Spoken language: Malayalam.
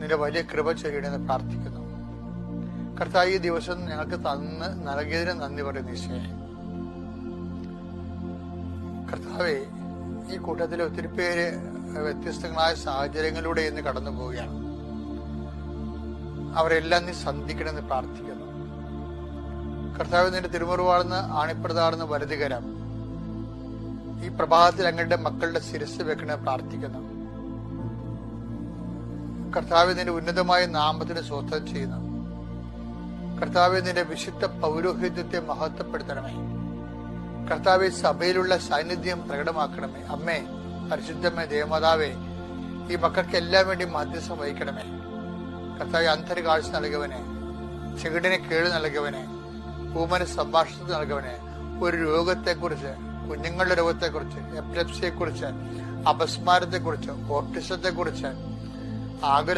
നിന്റെ വലിയ കൃപ ചൊരിയണമെന്ന് പ്രാർത്ഥിക്കുന്നു. കർത്താവ്, ഈ ദിവസം ഞങ്ങൾക്ക് നൽകിയതിന് നന്ദി പറയുന്നു ഈശോയെ. കർത്താവെ, ഈ കൂട്ടത്തിലെ ഒത്തിരി പേര് വ്യത്യസ്തങ്ങളായ സാഹചര്യങ്ങളിലൂടെ ഇന്ന് കടന്നു പോവുകയാണ്. അവരെല്ലാം നീ സന്ധിക്കണമെന്ന് പ്രാർത്ഥിക്കുന്നു. കർത്താവ്, നിന്റെ തിരുമുറിവാണെന്ന് ആണിപ്രതാണെന്ന് വലതുകരം ഈ പ്രഭാതത്തിൽ ഞങ്ങളുടെ മക്കളുടെ ശിരസ് വെക്കണമെന്ന് പ്രാർത്ഥിക്കുന്നു. കർത്താവ്, നിന്റെ ഉന്നതമായ നാമത്തിന് സ്വസ്ഥം ചെയ്യുന്നു. കർത്താവ്, നിന്റെ വിശുദ്ധ പൗരോഹിത്യത്തെ മഹത്വപ്പെടുത്തണമേ. കർത്താവ്, സഭയിലുള്ള സാന്നിധ്യം പ്രകടമാക്കണമേ. അമ്മേ, പരിശുദ്ധമേ, ദേവമാതാവേ, ഈ മക്കൾക്ക് എല്ലാം വേണ്ടി മധ്യസ്ഥം വഹിക്കണമേ. കർത്താവ്, അന്ധന് കാഴ്ച നൽകവനെ, ചെകിടിനെ കേട് നൽകവനെ, ഊമന് സംഭാഷണത്തിൽ നൽകവനെ, ഒരു രോഗത്തെക്കുറിച്ച്, കുഞ്ഞുങ്ങളുടെ രോഗത്തെക്കുറിച്ച്, എപ്പിലെപ്സിയെക്കുറിച്ച്, അപസ്മാരത്തെക്കുറിച്ച്, ഓട്ടിസത്തെക്കുറിച്ച്, ആകുല